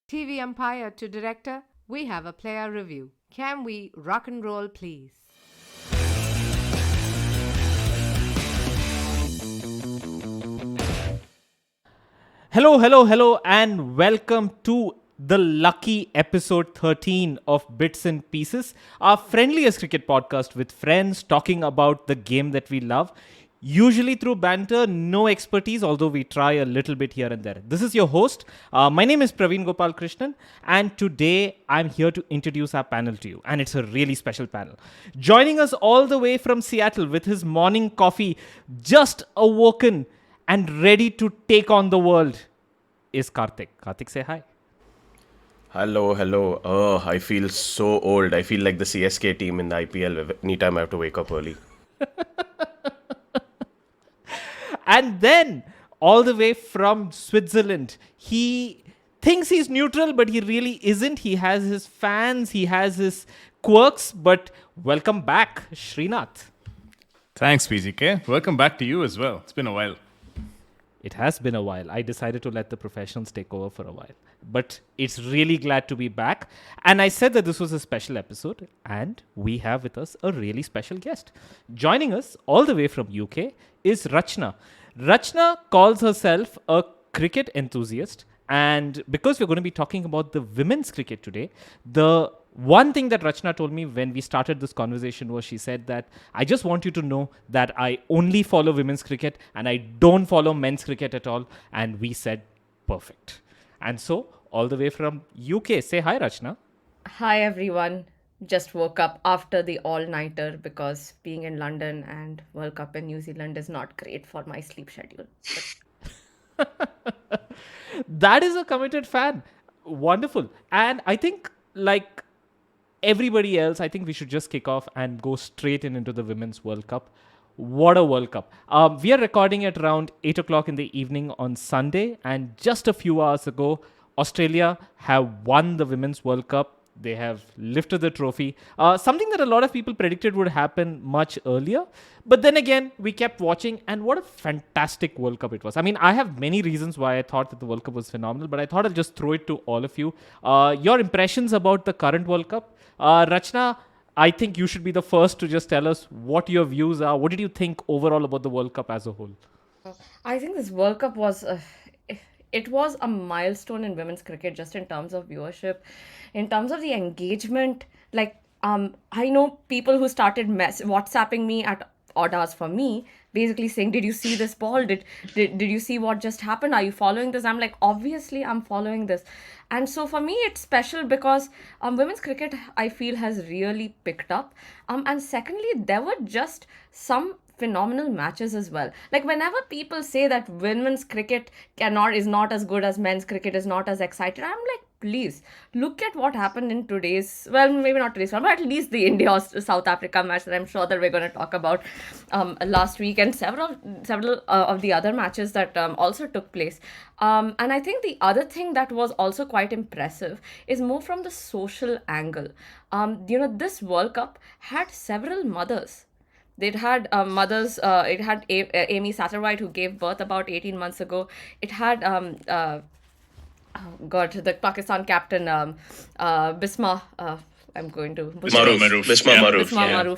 TV umpire to director, we have a player review. Can we rock and roll, please? Hello, and welcome to the lucky episode 13 of Bits and Pieces, our friendliest cricket podcast with friends talking about the game that we love. Usually through banter, no expertise, although we try a little bit here and there. This is your host. My name is Praveen Gopal Krishnan, and today I'm here to introduce our panel to you. And it's a really special panel. Joining us all the way from Seattle with his morning coffee, just awoken and ready to take on the world is Karthik. Karthik, say hi. Hello. Oh, I feel so old. I feel like the CSK team in the IPL anytime I have to wake up early. And then, all the way from Switzerland, he thinks he's neutral, but he really isn't. He has his fans, he has his quirks, but welcome back, Srinath. Thanks, PGK. Welcome back to you as well. It's been a while. It has been a while. I decided to let the professionals take over for a while. But it's really glad to be back. And I said that this was a special episode. And we have with us a really special guest. Joining us all the way from UK is Rachana. Rachana calls herself a cricket enthusiast. And because we're going to be talking about the women's cricket today, the one thing that Rachana told me when we started this conversation was she said that I just want you to know that I only follow women's cricket and I don't follow men's cricket at all. And we said, perfect. And so, all the way from UK, say hi, Rachana. Hi everyone. Just woke up after the all-nighter because being in London and World Cup in New Zealand is not great for my sleep schedule. That is a committed fan. Wonderful. And I think, like everybody else, I think we should just kick off and go straight into the Women's World Cup. What a World Cup. We are recording at around 8 o'clock in the evening on Sunday. And just a few hours ago, Australia have won the Women's World Cup. They have lifted the trophy. Something that a lot of people predicted would happen much earlier. But then again, we kept watching, and what a fantastic World Cup it was. I mean, I have many reasons why I thought that the World Cup was phenomenal, but I thought I'll just throw it to all of you. Your impressions about the current World Cup. Rachana, I think you should be the first to just tell us what your views are. What did you think overall about the World Cup as a whole? I think this World Cup was it was a milestone in women's cricket just in terms of viewership, in terms of the engagement. Like I know people who started WhatsApping me at odd hours for me, basically saying, "Did you see this ball? Did you see what just happened? Are you following this?" I'm like, obviously, I'm following this. And so for me, it's special because women's cricket, I feel, has really picked up. And secondly, there were just some phenomenal matches as well. Like whenever people say that women's cricket is not as good as men's cricket, is not as excited, I'm like, please look at what happened in today's, well, maybe not today's one, but at least the India South Africa match that I'm sure that we're going to talk about last week, and several of the other matches that also took place. And I think the other thing that was also quite impressive is more from the social angle. This World Cup had several mothers. It had mothers. It had Amy Satterwhite, who gave birth about 18 months ago. It had the Pakistan captain Bisma. I'm going to Bisma Maroof. Bisma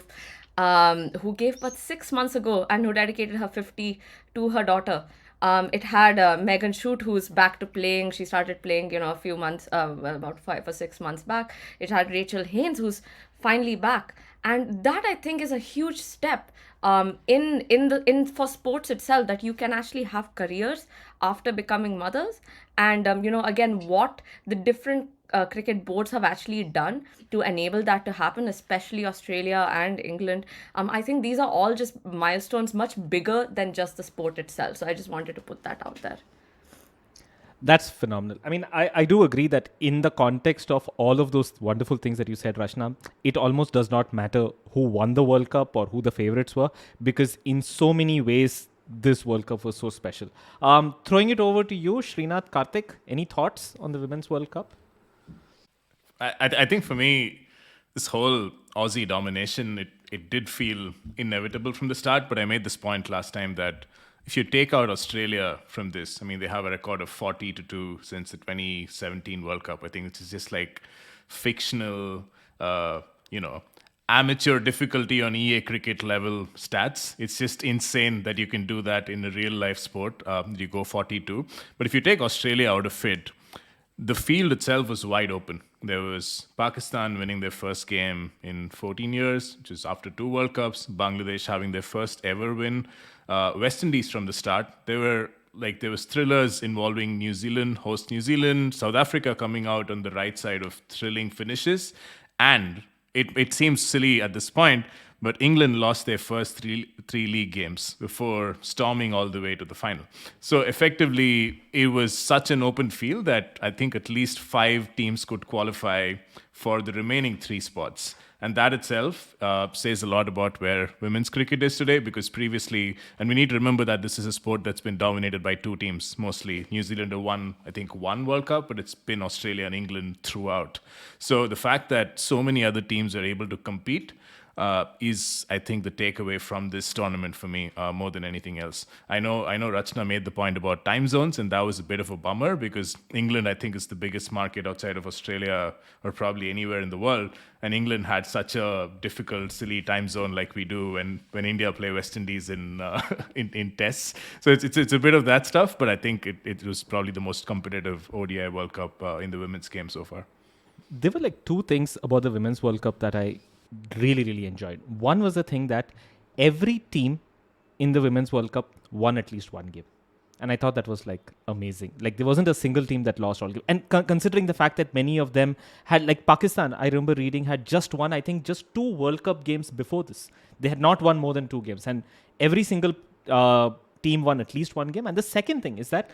Maroof, who gave birth 6 months ago and who dedicated her 50 to her daughter. It had Megan Shute, who's back to playing. She started playing, a few months, about 5 or 6 months back. It had Rachel Haynes, who's finally back, and that I think is a huge step in for sports itself, that you can actually have careers after becoming mothers. And again, what the different cricket boards have actually done to enable that to happen, especially Australia and England. I think these are all just milestones much bigger than just the sport itself. So I just wanted to put that out there. That's phenomenal. I mean, I do agree that in the context of all of those wonderful things that you said, Rachana, it almost does not matter who won the World Cup or who the favorites were, because in so many ways, this World Cup was so special. Throwing it over to you, Srinath, Karthik, any thoughts on the Women's World Cup? I think for me, this whole Aussie domination, it did feel inevitable from the start, but I made this point last time that if you take out Australia from this, I mean, they have a record of 40-2 since the 2017 World Cup. I think it's just like fictional, you know, amateur difficulty on EA cricket level stats. It's just insane that you can do that in a real life sport. You go 42. But if you take Australia out of it, the field itself was wide open. There was Pakistan winning their first game in 14 years, which is after 2 World Cups. Bangladesh having their first ever win. West Indies from the start. There was thrillers involving New Zealand, host New Zealand, South Africa coming out on the right side of thrilling finishes. And it seems silly at this point, but England lost their first three league games before storming all the way to the final. So effectively, it was such an open field that I think at least 5 teams could qualify for the remaining 3 spots. And that itself says a lot about where women's cricket is today, because previously, and we need to remember that this is a sport that's been dominated by 2 teams mostly. New Zealand have won, I think, 1 World Cup, but it's been Australia and England throughout. So the fact that so many other teams are able to compete is, I think, the takeaway from this tournament for me more than anything else. I know Rachana made the point about time zones, and that was a bit of a bummer because England, I think, is the biggest market outside of Australia or probably anywhere in the world. And England had such a difficult, silly time zone like we do when India play West Indies in tests. So it's a bit of that stuff, but I think it was probably the most competitive ODI World Cup in the women's game so far. There were like 2 things about the Women's World Cup that I really, really enjoyed. One was the thing that every team in the Women's World Cup won at least 1 game. And I thought that was like amazing. Like there wasn't a single team that lost all game. And considering the fact that many of them had, like Pakistan, I remember reading, had just won, I think, just 2 World Cup games before this. They had not won more than 2 games. And every single team won at least 1 game. And the second thing is that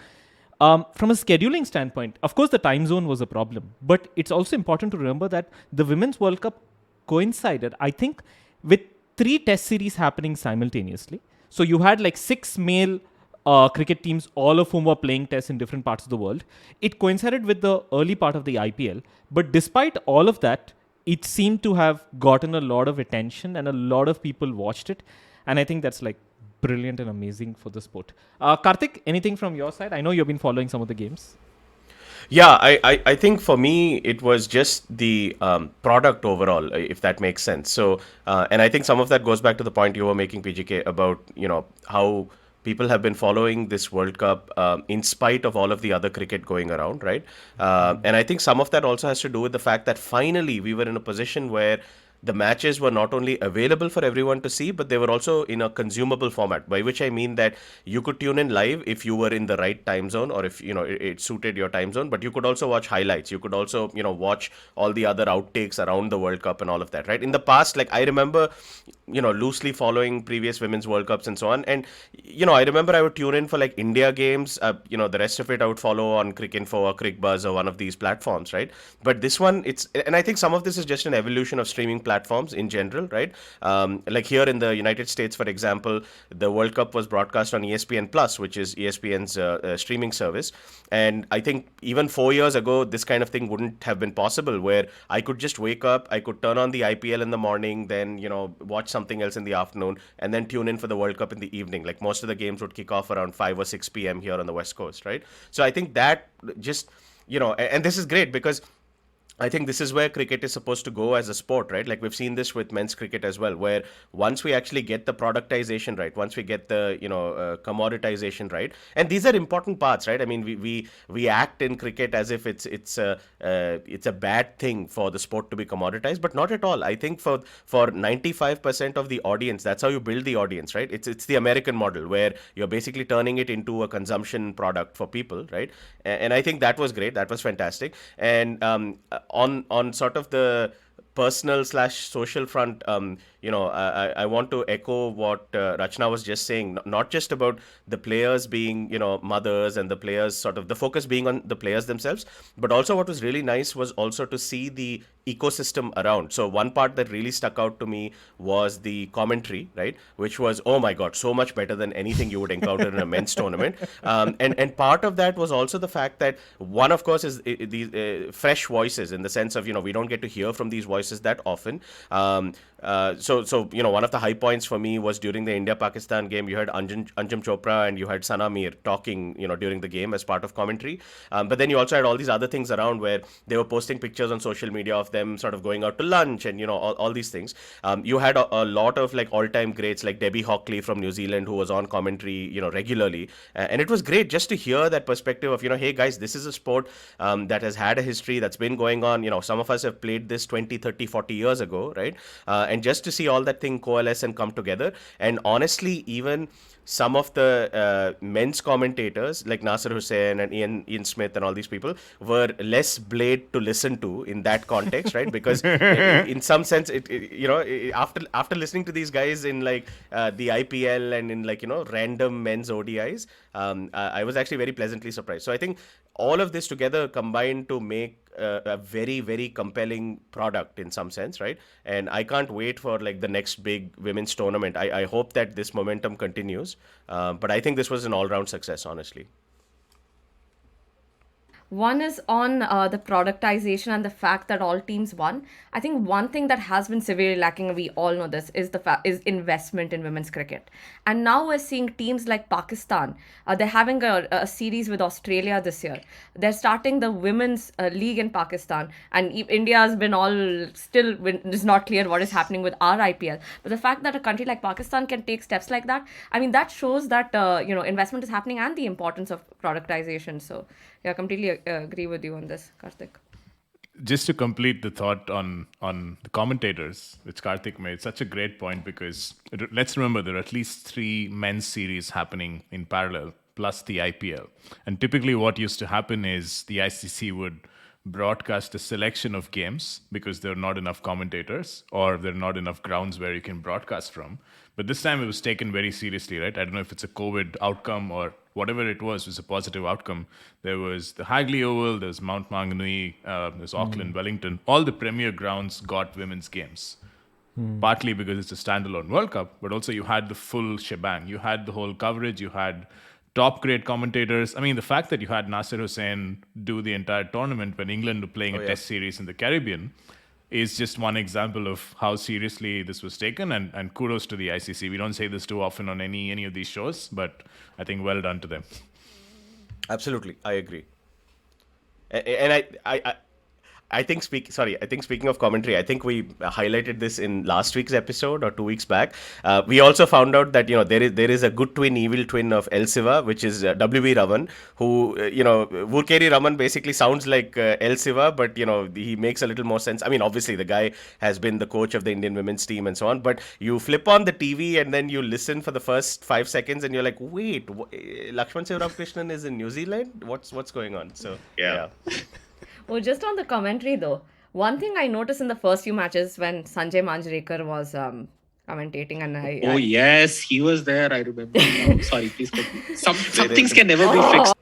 from a scheduling standpoint, of course, the time zone was a problem. But it's also important to remember that the Women's World Cup coincided, I think, with 3 test series happening simultaneously. So you had like 6 male cricket teams, all of whom were playing tests in different parts of the world. It coincided with the early part of the IPL. But despite all of that, it seemed to have gotten a lot of attention and a lot of people watched it. And I think that's like brilliant and amazing for the sport. Karthik, anything from your side? I know you've been following some of the games. Yeah, I think for me, it was just the product overall, if that makes sense. So, and I think some of that goes back to the point you were making, PGK, about, how people have been following this World Cup in spite of all of the other cricket going around, right? And I think some of that also has to do with the fact that finally we were in a position where the matches were not only available for everyone to see, but they were also in a consumable format, by which I mean that you could tune in live if you were in the right time zone or if, it suited your time zone, but you could also watch highlights. You could also, watch all the other outtakes around the World Cup and all of that, right? In the past, like I remember, loosely following previous Women's World Cups and so on. And, I remember I would tune in for like India games, the rest of it I would follow on Cricinfo or CricBuzz or one of these platforms, right? But this one, and I think some of this is just an evolution of streaming platforms in general, right? Like here in the United States, for example, the World Cup was broadcast on ESPN Plus, which is ESPN's streaming service. And I think even 4 years ago, this kind of thing wouldn't have been possible, where I could just wake up, I could turn on the IPL in the morning, then, watch something else in the afternoon, and then tune in for the World Cup in the evening. Like most of the games would kick off around 5 or 6 p.m. here on the West Coast, right? So I think that just, and this is great because I think this is where cricket is supposed to go as a sport, right? Like we've seen this with men's cricket as well, where once we actually get the productization right, once we get the commoditization right, and these are important parts, right? I mean, we act in cricket as if it's a bad thing for the sport to be commoditized, but not at all. I think for 95% of the audience, that's how you build the audience, right? It's the American model where you're basically turning it into a consumption product for people, right? And I think that was great. That was fantastic. And on sort of the personal/social front, I want to echo what Rachana was just saying, not just about the players being, mothers and the players, sort of the focus being on the players themselves, but also what was really nice was also to see the ecosystem around. So one part that really stuck out to me was the commentary, right? Which was, oh my God, so much better than anything you would encounter in a men's tournament. And part of that was also the fact that one, of course, is these fresh voices, in the sense of, we don't get to hear from these voices that often. So one of the high points for me was during the India-Pakistan game. You had Anjum Chopra and you had Sana Mir talking, during the game as part of commentary. But then you also had all these other things around where they were posting pictures on social media of them sort of going out to lunch and, all these things. You had a lot of like all-time greats like Debbie Hockley from New Zealand, who was on commentary, regularly. And it was great just to hear that perspective of, hey guys, this is a sport that has had a history that's been going on. Some of us have played this 20, 30, 40 years ago, right? And just to see all that thing coalesce and come together. And honestly, even some of the men's commentators like Nasser Hussain and Ian Smith and all these people were less blade to listen to in that context, right? Because in some sense, after listening to these guys in like the IPL and in like, random men's ODIs, I was actually very pleasantly surprised. So I think all of this together combined to make a very, very compelling product in some sense, right? And I can't wait for like the next big women's tournament. I hope that this momentum continues. But I think this was an all-round success, honestly. One is on the productization and the fact that all teams won. I think one thing that has been severely lacking, and we all know this, is is investment in women's cricket. And now we're seeing teams like Pakistan. They're having a series with Australia this year. They're starting the women's league in Pakistan, and India has been it's not clear what is happening with our IPL. But the fact that a country like Pakistan can take steps like that, I mean, that shows that investment is happening and the importance of productization. So yeah, completely agree with you on this, Karthik. Just to complete the thought on the commentators, which Karthik made, such a great point, because let's remember there are at least 3 men's series happening in parallel, plus the IPL. And typically what used to happen is the ICC would broadcast a selection of games because there are not enough commentators or there are not enough grounds where you can broadcast from. But this time it was taken very seriously, right? I don't know if it's a COVID outcome or whatever it was a positive outcome. There was the Hagley Oval, there's Mount Maunganui, there's Auckland, Wellington. All the premier grounds got women's games. Partly because it's a standalone World Cup, but also you had the full shebang. You had the whole coverage, you had top grade commentators. I mean, the fact that you had Nasser Hussain do the entire tournament when England were playing a test series in the Caribbean is just one example of how seriously this was taken, and kudos to the ICC. We don't say this too often on any of these shows, but I think well done to them. Absolutely, I agree. And I think speaking of commentary, I think we highlighted this in last week's episode or 2 weeks back. We also found out that there is a good twin, evil twin of El Siva, which is W.B. Raman, who Vurkeri Raman basically sounds like El Siva, but he makes a little more sense. I mean, obviously the guy has been the coach of the Indian women's team and so on, but you flip on the TV and then you listen for the first 5 seconds and you're like, wait, Lakshman Sivarakrishnan is in New Zealand? What's going on? So yeah. Oh, just on the commentary though, one thing I noticed in the first few matches when Sanjay Manjrekar was commentating, and yes, he was there. I remember. Sorry, please continue. Some things can never be fixed.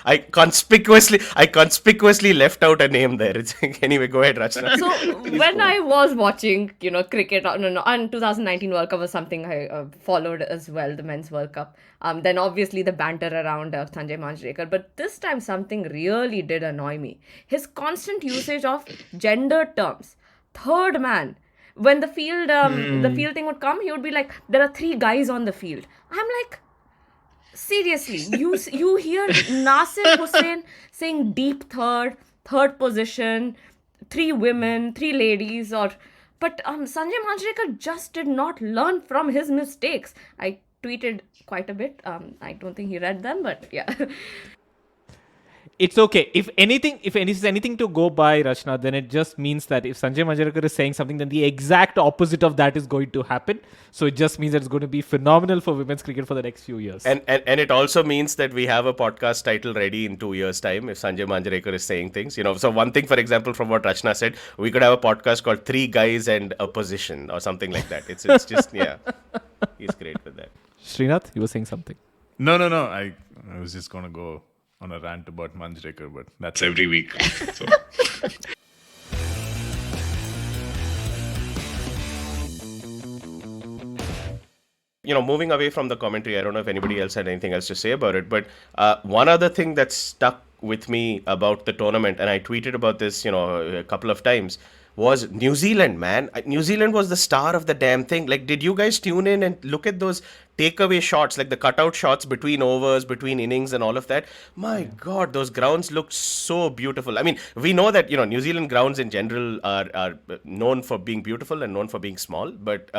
I conspicuously left out a name there. Anyway, go ahead, Rachana. So when I was watching, cricket, and 2019 World Cup was something I followed as well, the Men's World Cup. Then obviously the banter around Sanjay Manjrekar. But this time something really did annoy me. His constant usage of gender terms. Third man. When the field thing would come, he would be like, there are 3 guys on the field. I'm like, seriously, you hear Nasir Hussain saying deep third position, 3 women, 3 ladies, but Sanjay Manjrekar just did not learn from his mistakes. I tweeted quite a bit. I don't think he read them, but yeah. It's okay. If it's anything to go by, Rachana, then it just means that if Sanjay Manjrekar is saying something, then the exact opposite of that is going to happen. So it just means that it's going to be phenomenal for women's cricket for the next few years. And it also means that we have a podcast title ready in 2 years' time if Sanjay Manjrekar is saying things. So one thing, for example, from what Rachana said, we could have a podcast called 3 Guys and a Position or something like that. It's just, yeah, he's great with that. Srinath, you were saying something. No. I was just going to go on a rant about Manjrekar, but that's every week. So. moving away from the commentary, I don't know if anybody else had anything else to say about it, but one other thing that stuck with me about the tournament, and I tweeted about this, a couple of times, was New Zealand, man. New Zealand was the star of the damn thing. Like, did you guys tune in and look at those takeaway shots, like the cutout shots between overs, between innings, and all of that? My God, those grounds looked so beautiful. I mean, we know that New Zealand grounds in general are known for being beautiful and known for being small, but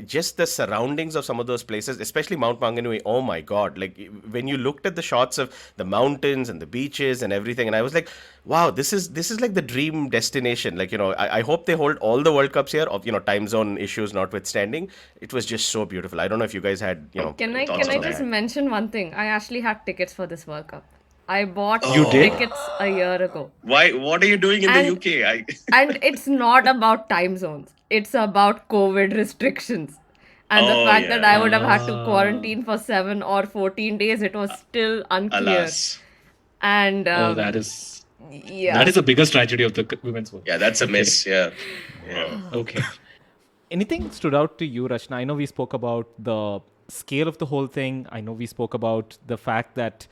just the surroundings of some of those places, especially Mount Maunganui. Oh my God! Like when you looked at the shots of the mountains and the beaches and everything, and I was like, wow, this is like the dream destination. Like I hope they hold all the World Cups here. Of time zone issues notwithstanding, it was just so beautiful. I don't know if you guys had Can I thoughts on just that. mention one thing? I actually had tickets for this World Cup. I bought You did? tickets a year ago. Why? What are you doing in the And- UK? And it's not about time zones. It's about COVID restrictions. And the Oh, fact that yeah. I would have had to quarantine for 7 or 14 days, it was still unclear. Alas. And that is yeah. the biggest tragedy of the women's world. Yeah, that's a miss. Yeah. Okay. Anything stood out to you, Rachana? I know we spoke about the scale of the whole thing. I know we spoke about the fact that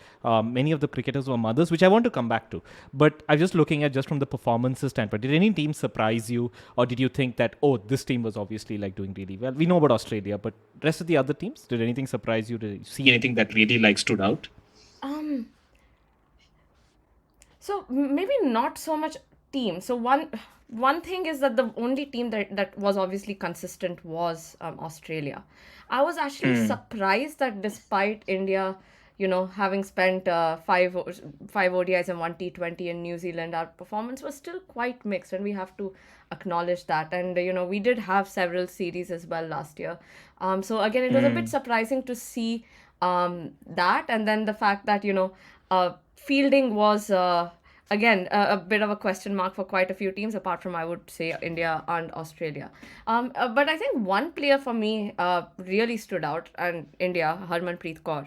many of the cricketers were mothers, which I want to come back to. But I'm just looking at just from the performances standpoint. Did any team surprise you, or did you think that, oh, this team was obviously like doing really well? We know about Australia, but rest of the other teams, did anything surprise you? Did you see Anything that really stood out? So maybe not so much team. So one thing is that the only team that was obviously consistent was Australia. I was actually surprised that despite India, having spent five ODIs and one T20 in New Zealand, our performance was still quite mixed, and we have to acknowledge that. And we did have several series as well last year. So again, it was a bit surprising to see that, and then the fact that fielding was again a bit of a question mark for quite a few teams, apart from I would say India and Australia. But I think one player for me really stood out, and India, Harmanpreet Kaur.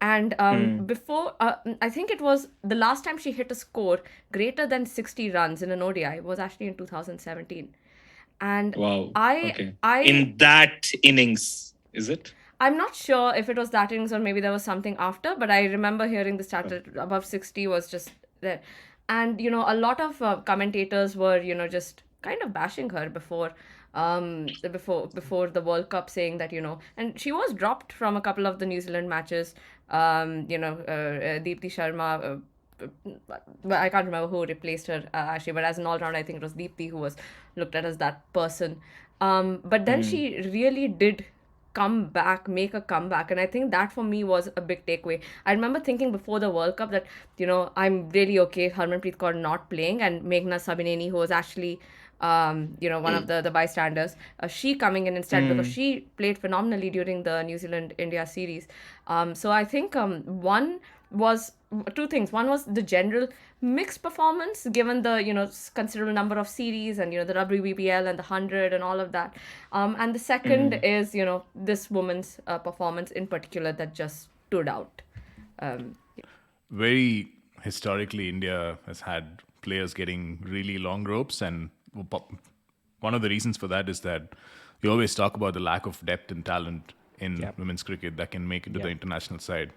And before, I think it was the last time she hit a score greater than 60 runs in an ODI was actually in 2017. And Wow. I In that innings, is it? I'm not sure if it was that innings or maybe there was something after, but I remember hearing the stat that above 60 was just there. And, a lot of commentators were, just kind of bashing her before the World Cup, saying that, and she was dropped from a couple of the New Zealand matches. Deepti Sharma, I can't remember who replaced her actually, but as an all-round, I think it was Deepti who was looked at as that person. But then she really did make a comeback, and I think that for me was a big takeaway. I remember thinking before the World Cup that I'm really okay Harmanpreet Kaur not playing, and Meghna Sabineni, who was actually one of the bystanders, she coming in instead because she played phenomenally during the New Zealand India series. So I think one was two things. One was the general mixed performance given the considerable number of series and the WBBL and the 100 and all of that, and the second is this woman's performance in particular that just stood out. Very historically, India has had players getting really long ropes, and one of the reasons for that is that we always talk about the lack of depth and talent in women's cricket that can make it to the international side.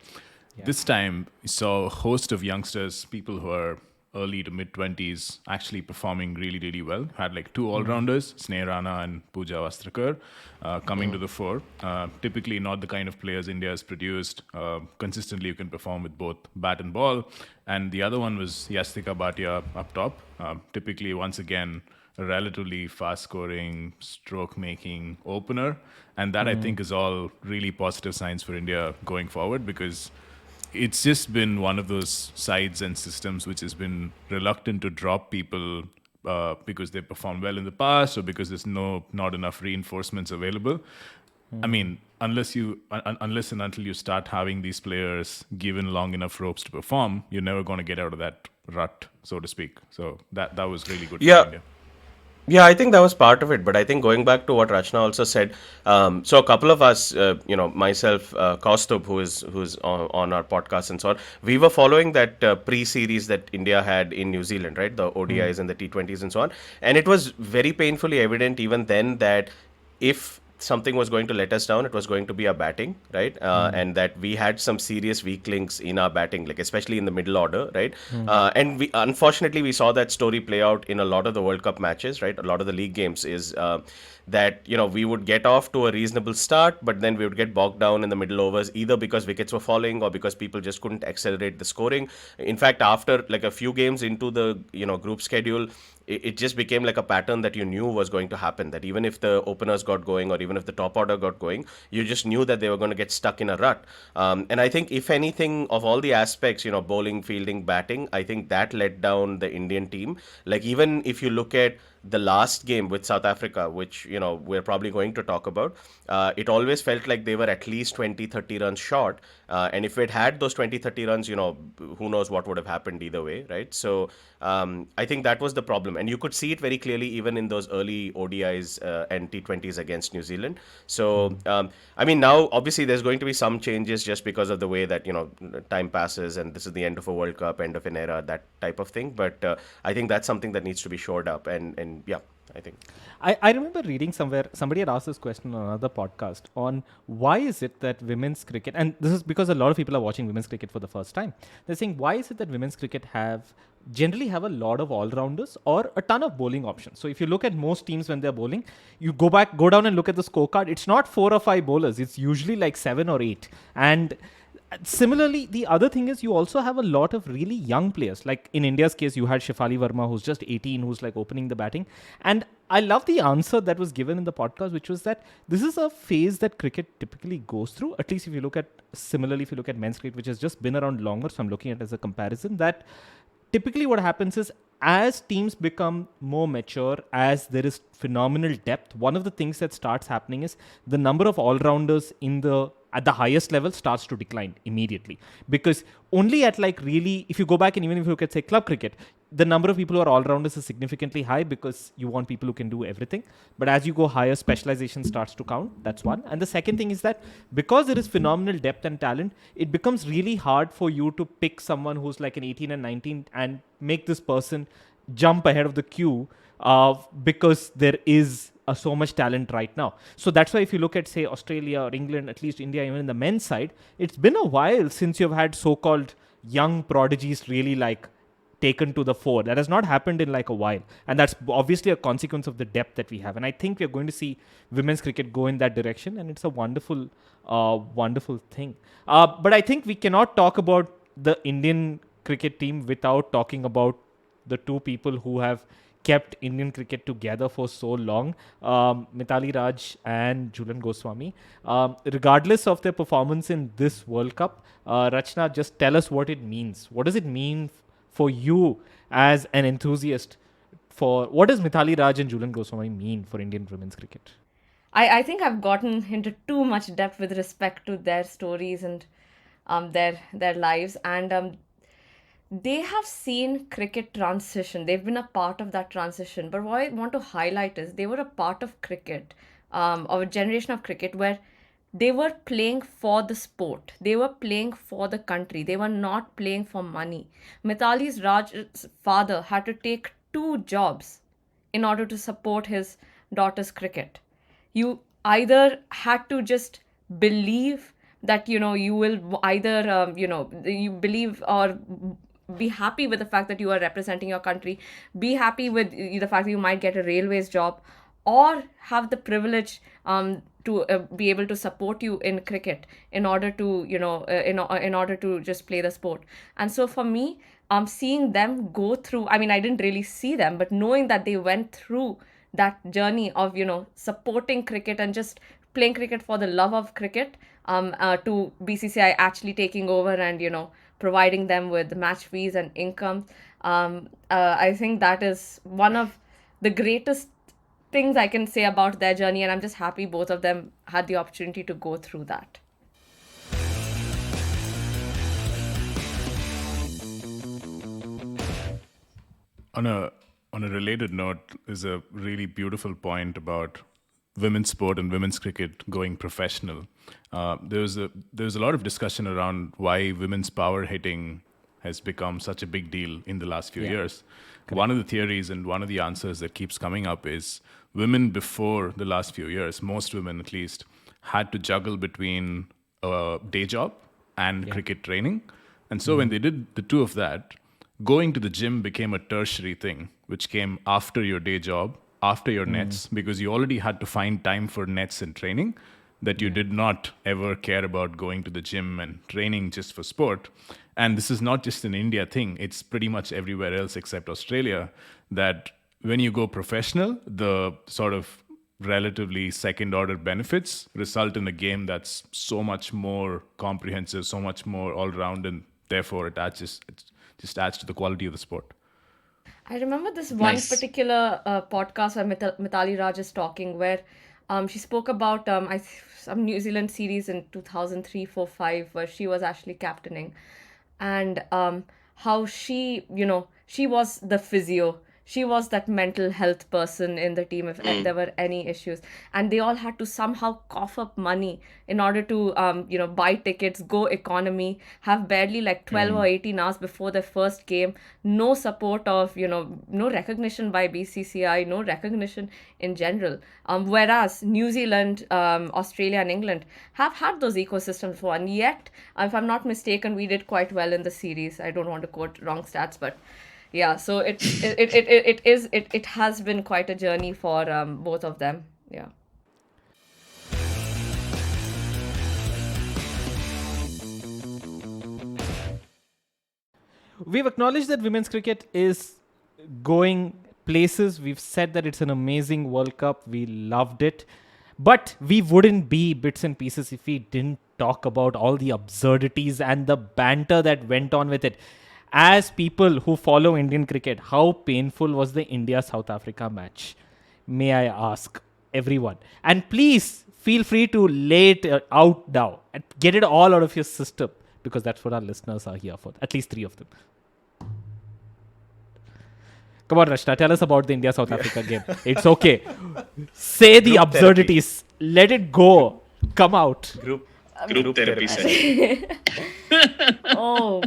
This time, we saw a host of youngsters, people who are early to mid-20s, actually performing really, really well. Had like two all-rounders, Sneh Rana and Pooja Vastrakar, coming to the fore. Typically not the kind of players India has produced. Consistently, you can perform with both bat and ball. And the other one was Yastika Bhatia up top. Typically, once again, a relatively fast-scoring, stroke-making opener. And that, I think, is all really positive signs for India going forward, because it's just been one of those sides and systems which has been reluctant to drop people because they performed well in the past or because there's not enough reinforcements available. I mean, unless and until you start having these players given long enough ropes to perform, you're never going to get out of that rut, so to speak. So that was really good for India. Yeah, I think that was part of it. But I think going back to what Rachana also said, so a couple of us, myself, Kaustubh, who's on our podcast and so on, we were following that pre-series that India had in New Zealand, right? The ODIs and the T20s and so on. And it was very painfully evident even then that if something was going to let us down, it was going to be our batting, right? And that we had some serious weak links in our batting, like especially in the middle order, right? And we unfortunately we saw that story play out in a lot of the World Cup matches, right? A lot of the league games is that we would get off to a reasonable start, but then we would get bogged down in the middle overs, either because wickets were falling or because people just couldn't accelerate the scoring. In fact, after like a few games into the group schedule, it just became like a pattern that you knew was going to happen, that even if the openers got going or even if the top order got going, you just knew that they were going to get stuck in a rut. And I think if anything, of all the aspects, bowling, fielding, batting, I think that let down the Indian team. Like even if you look at the last game with South Africa, which we're probably going to talk about, it always felt like they were at least 20-30 runs short, and if it had those 20-30 runs, who knows what would have happened either way, right? So I think that was the problem, and you could see it very clearly even in those early ODIs and T20s against New Zealand. So I mean, now obviously there's going to be some changes just because of the way that time passes and this is the end of a World Cup, end of an era, that type of thing, but I think that's something that needs to be shored up, and yeah, I think. I remember reading somewhere, somebody had asked this question on another podcast on why is it that women's cricket, and this is because a lot of people are watching women's cricket for the first time. They're saying, why is it that women's cricket generally have a lot of all-rounders or a ton of bowling options? So if you look at most teams when they're bowling, you go down and look at the scorecard, it's not 4 or 5 bowlers, it's usually like 7 or 8. And similarly, the other thing is you also have a lot of really young players. Like in India's case, you had Shefali Verma, who's just 18, who's like opening the batting. And I love the answer that was given in the podcast, which was that this is a phase that cricket typically goes through. At least if you look at men's cricket, which has just been around longer, so I'm looking at it as a comparison, that typically what happens is as teams become more mature, as there is phenomenal depth, one of the things that starts happening is the number of all-rounders at the highest level starts to decline immediately. Because only at like really, if you go back and even if you look at say club cricket, the number of people who are all-rounders is significantly high because you want people who can do everything. But as you go higher, specialization starts to count. That's one. And the second thing is that because there is phenomenal depth and talent, it becomes really hard for you to pick someone who's like an 18 and 19 and make this person jump ahead of the queue because there is so much talent right now. So that's why if you look at say Australia or England, at least India, even in the men's side, it's been a while since you've had so-called young prodigies really like taken to the fore. That has not happened in like a while. And that's obviously a consequence of the depth that we have. And I think we're going to see women's cricket go in that direction. And it's a wonderful, wonderful thing. But I think we cannot talk about the Indian cricket team without talking about the two people who have kept Indian cricket together for so long, Mithali Raj and Jhulan Goswami. Regardless of their performance in this World Cup, Rachana, just tell us what it means. What does it mean for you as an enthusiast? What does Mithali Raj and Jhulan Goswami mean for Indian women's cricket? I think I've gotten into too much depth with respect to their stories and their lives, and they have seen cricket transition. They've been a part of that transition. But what I want to highlight is they were a part of cricket, of a generation of cricket where they were playing for the sport. They were playing for the country. They were not playing for money. Mithali Raj's father had to take 2 jobs in order to support his daughter's cricket. You either had to just believe that, you will either, you believe or be happy with the fact that you are representing your country, be happy with the fact that you might get a railways job, or have the privilege to be able to support you in cricket in order to in order to just play the sport. And so for me, seeing them go through, I mean, I didn't really see them, but knowing that they went through that journey of supporting cricket and just playing cricket for the love of cricket, to BCCI actually taking over and providing them with match fees and income. I think that is one of the greatest things I can say about their journey, and I'm just happy both of them had the opportunity to go through that. On a related note, is a really beautiful point about women's sport and women's cricket going professional. There's a lot of discussion around why women's power hitting has become such a big deal in the last few Yeah. years. One of the theories and one of the answers that keeps coming up is women before the last few years, most women at least, had to juggle between a day job and cricket training. And so when they did the two of that, going to the gym became a tertiary thing, which came after your day job, after your nets, because you already had to find time for nets and training, that you did not ever care about going to the gym and training just for sport. And this is not just an India thing, it's pretty much everywhere else except Australia, that when you go professional, the sort of relatively second order benefits result in a game that's so much more comprehensive, so much more all round, and therefore it just adds to the quality of the sport. I remember this one Nice. particular podcast where Mithali Raj is talking, where she spoke about some New Zealand series in 2003, 4, 5, where she was actually captaining, and how she, she was the physio. She was that mental health person in the team if there were any issues, and they all had to somehow cough up money in order to buy tickets, go economy, have barely like 12 or 18 hours before their first game, no support of no recognition by BCCI, no recognition in general, whereas New Zealand, Australia and England have had those ecosystems before, and yet if I'm not mistaken we did quite well in the series. I don't want to quote wrong stats, but yeah, so it has been quite a journey for both of them. Yeah. We've acknowledged that women's cricket is going places. We've said that it's an amazing World Cup. We loved it. But we wouldn't be bits and pieces if we didn't talk about all the absurdities and the banter that went on with it. As people who follow Indian cricket, how painful was the India-South Africa match? May I ask everyone? And please feel free to lay it out now and get it all out of your system, because that's what our listeners are here for. At least 3 of them. Come on, Rachana, tell us about the India-South Africa game. It's okay. Say the Group absurdities. Let it go. Come out. Group therapy session. Oh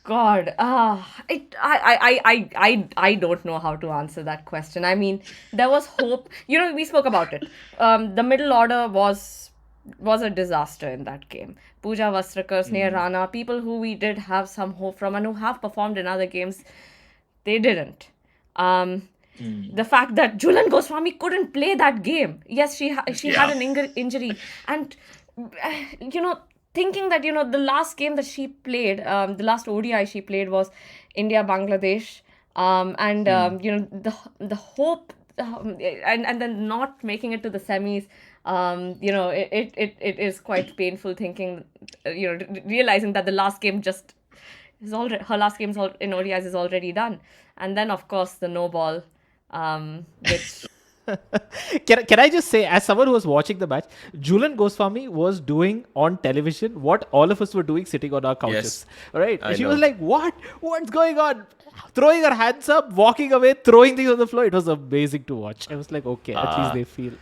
God, I don't know how to answer that question. I mean, there was hope. We spoke about it. The middle order was a disaster in that game. Pooja Vastrakar, Sneha Rana, people who we did have some hope from and who have performed in other games, they didn't. The fact that Jhulan Goswami couldn't play that game. Yes, she had an injury, and thinking that the last game that she played, the last ODI she played was India Bangladesh, and the hope, and then not making it to the semis. It is quite painful thinking, realizing that the last game just is already, her last game in ODIs is already done, and then of course the no ball, which. Can I just say, as someone who was watching the match, Jhulan Goswami was doing on television what all of us were doing sitting on our couches. Right? I She know. was like, what's going on? Throwing her hands up, walking away, throwing things on the floor. It was amazing to watch. I was like, okay, at least they feel.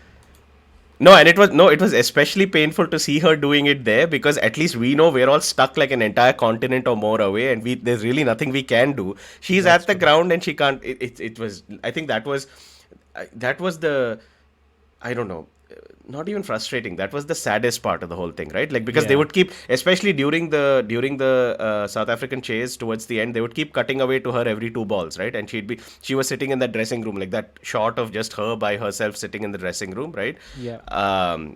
No, and it was especially painful to see her doing it there, because at least we know we're all stuck like an entire continent or more away, and there's really nothing we can do. She's at the ground and she can't. It was. I think that was the, I don't know, not even frustrating. That was the saddest part of the whole thing, right? Like, because they would keep, especially during the South African chase towards the end, they would keep cutting away to her every 2 balls, right? And she was sitting in that dressing room, like that shot of just her by herself sitting in the dressing room, right? Yeah.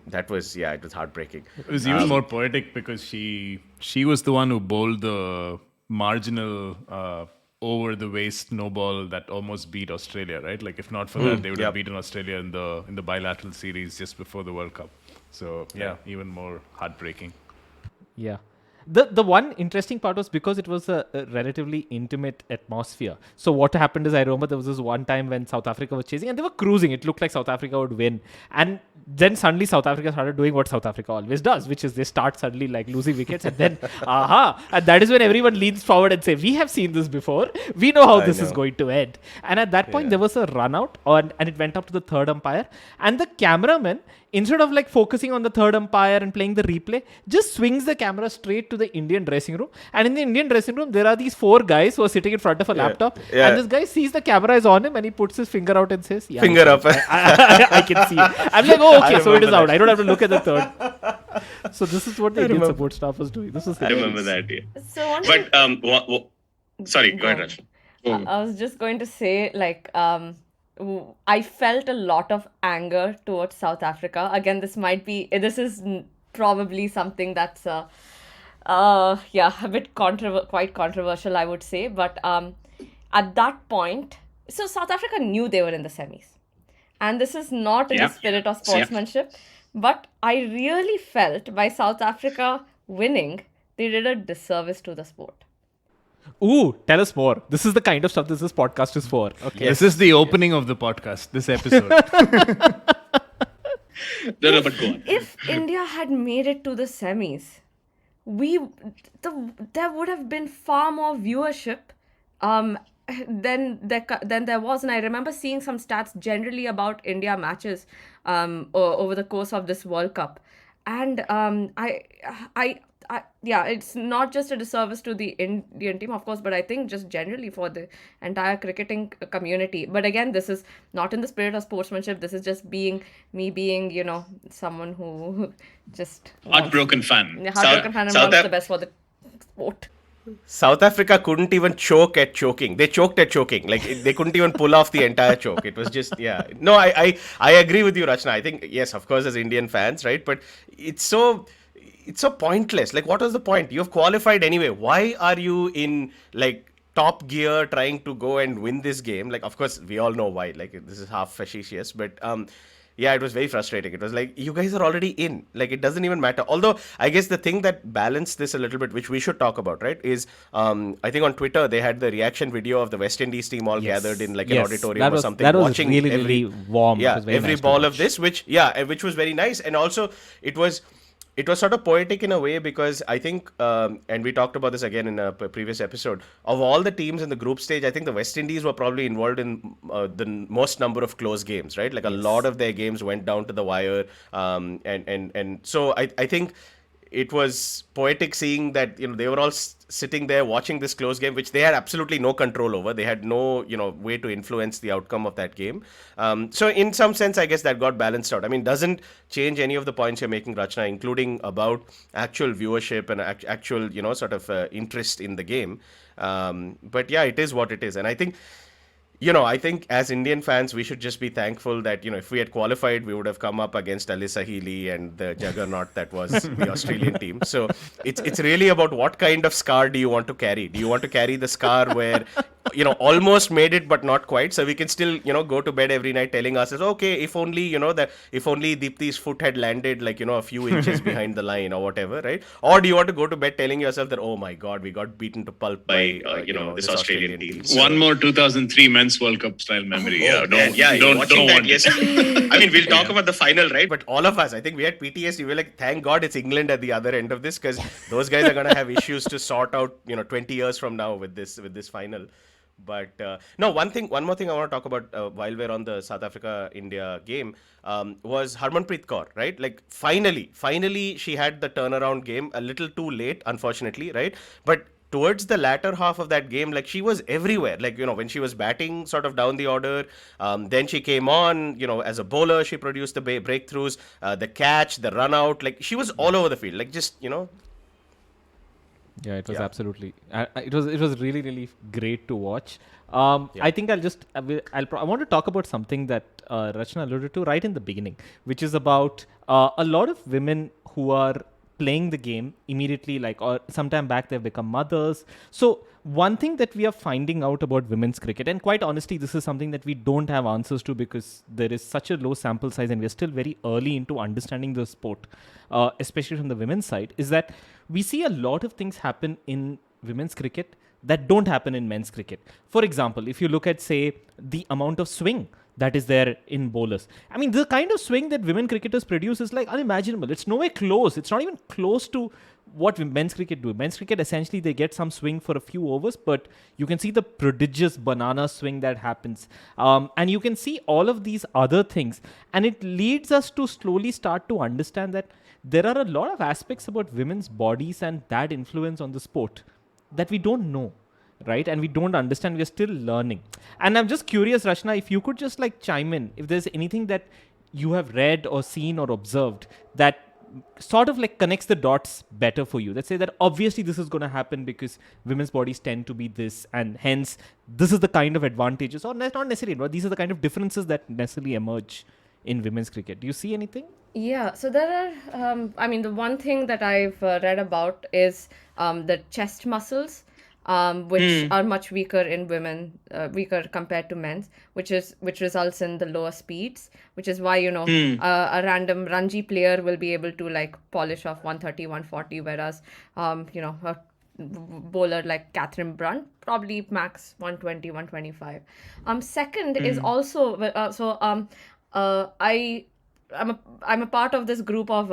That was, it was heartbreaking. It was even more poetic because she was the one who bowled the marginal over the waist no ball that almost beat Australia, right? Like, if not for that, they would have beaten Australia in the bilateral series just before the World Cup. So even more heartbreaking. Yeah. The one interesting part was because it was a relatively intimate atmosphere. So what happened is, I remember there was this one time when South Africa was chasing and they were cruising. It looked like South Africa would win. And then suddenly South Africa started doing what South Africa always does, which is they start suddenly like losing wickets and then, and that is when everyone leans forward and say, we have seen this before. We know how this is going to end. And at that point, there was a run out and it went up to the third umpire. And the cameraman, instead of like focusing on the third umpire and playing the replay, just swings the camera straight to the Indian dressing room, and in the Indian dressing room there are these 4 guys who are sitting in front of a laptop, and this guy sees the camera is on him and he puts his finger out and says, yeah, Finger up. I can see it. I'm like, oh, okay, so it is out. I don't have to look at the third. So this is what the Indian support staff was doing. This was I remember that. Yeah. So one But sorry, go ahead, Rachana. I was just going to say, like, I felt a lot of anger towards South Africa. Again, this is probably something that's, a bit quite controversial, I would say. But at that point, so South Africa knew they were in the semis. And this is not in the spirit of sportsmanship. But I really felt by South Africa winning, they did a disservice to the sport. Ooh, tell us more. This is the kind of stuff this podcast is for. Okay. This is the opening of the podcast, this episode. No, but go on. If India had made it to the semis, there would have been far more viewership than there was. And I remember seeing some stats generally about India matches over the course of this World Cup. And it's not just a disservice to the Indian team, of course, but I think just generally for the entire cricketing community. But again, this is not in the spirit of sportsmanship. This is just being, someone who just... Heartbroken fan. Heartbroken fan and wants the best for the sport. South Africa couldn't even choke at choking. They choked at choking. Like, they couldn't even pull off the entire choke. It was just, No, I agree with you, Rachana. I think, yes, of course, as Indian fans, right? But it's so pointless. Like, what was the point? You've qualified anyway. Why are you in, like, top gear trying to go and win this game? Like, of course, we all know why. Like, this is half facetious. But, it was very frustrating. It was like, you guys are already in. Like, it doesn't even matter. Although, I guess the thing that balanced this a little bit, which we should talk about, right, is I think on Twitter, they had the reaction video of the West Indies team all gathered in, like, an auditorium or something. That was watching really, really warm. Yeah, it was very every nice ball of this, which was very nice. And also, it was sort of poetic in a way because I think, and we talked about this again in a previous episode, of all the teams in the group stage, I think the West Indies were probably involved in the most number of close games, right? Like a lot of their games went down to the wire. And so I think it was poetic seeing that, they were all sitting there watching this close game, which they had absolutely no control over. They had no, way to influence the outcome of that game. So in some sense, I guess that got balanced out. I mean, doesn't change any of the points you're making, Rachana, including about actual viewership and actual, sort of interest in the game. But yeah, it is what it is. And I think, I think as Indian fans, we should just be thankful that, if we had qualified, we would have come up against Alyssa Healy and the juggernaut that was the Australian team. So it's really about what kind of scar do you want to carry? Do you want to carry the scar where, almost made it, but not quite? So we can still, go to bed every night telling ourselves, okay, if only Deepti's foot had landed like, a few inches behind the line or whatever, right? Or do you want to go to bed telling yourself that, oh my God, we got beaten to pulp by this Australian team. So, one more 2003 Men's World Cup style memory. Don't want yes. I mean, we'll talk about the final, right? But all of us, I think we had PTSD. We were like, thank God it's England at the other end of this, because those guys are going to have issues to sort out, 20 years from now with this final. But no, one more thing I want to talk about while we're on the South Africa-India game was Harmanpreet Kaur, right? Like, finally she had the turnaround game, a little too late, unfortunately, right? But towards the latter half of that game, like, she was everywhere. Like, when she was batting sort of down the order, then she came on, as a bowler, she produced the breakthroughs, the catch, the run out. Like, she was all over the field. Like, just, Yeah, it was absolutely. It was really, really great to watch. I think I want to talk about something that Rachana alluded to right in the beginning, which is about a lot of women who are playing the game immediately, or sometime back they've become mothers. So one thing that we are finding out about women's cricket, and quite honestly, this is something that we don't have answers to because there is such a low sample size and we're still very early into understanding the sport, especially from the women's side, is that we see a lot of things happen in women's cricket that don't happen in men's cricket. For example, if you look at, say, the amount of swing that is there in bowlers. I mean, the kind of swing that women cricketers produce is like unimaginable. It's nowhere close. It's not even close to what men's cricket do. Men's cricket, essentially, they get some swing for a few overs, but you can see the prodigious banana swing that happens. And you can see all of these other things. And it leads us to slowly start to understand that there are a lot of aspects about women's bodies and that influence on the sport that we don't know, right? And we don't understand. We're still learning. And I'm just curious, Rachana, if you could just like chime in, if there's anything that you have read or seen or observed that sort of like connects the dots better for you. Let's say that obviously this is going to happen because women's bodies tend to be this, and hence this is the kind of advantages, or not necessarily, but these are the kind of differences that necessarily emerge in women's cricket. Do you see anything? Yeah, so there are, the one thing that I've read about is the chest muscles, which are much weaker in women, weaker compared to men's, which results in the lower speeds, which is why, a random Ranji player will be able to like polish off 130, 140, whereas, a bowler like Catherine Brunt probably max 120, 125. Second is also, I'm a part of this group of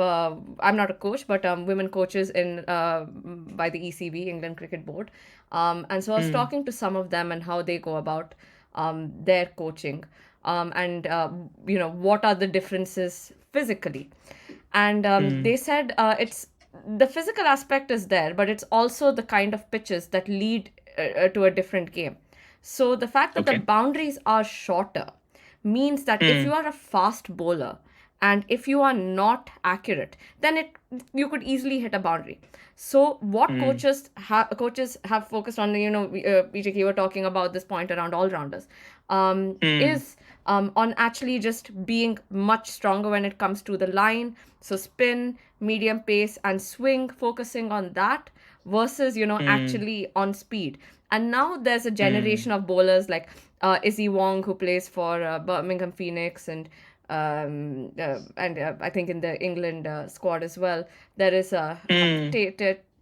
I'm not a coach, but women coaches in by the ECB, England Cricket Board, and so I was talking to some of them and how they go about their coaching, and what are the differences physically, and they said it's the physical aspect is there, but it's also the kind of pitches that lead to a different game. So the fact that the boundaries are shorter means that if you are a fast bowler and if you are not accurate, then you could easily hit a boundary. So what coaches have focused on, PJK, you were talking about this point around all-rounders, is on actually just being much stronger when it comes to the line. So spin, medium pace, and swing, focusing on that versus, actually on speed. And now there's a generation of bowlers like Izzy Wong, who plays for Birmingham Phoenix, and I think in the England squad as well. There is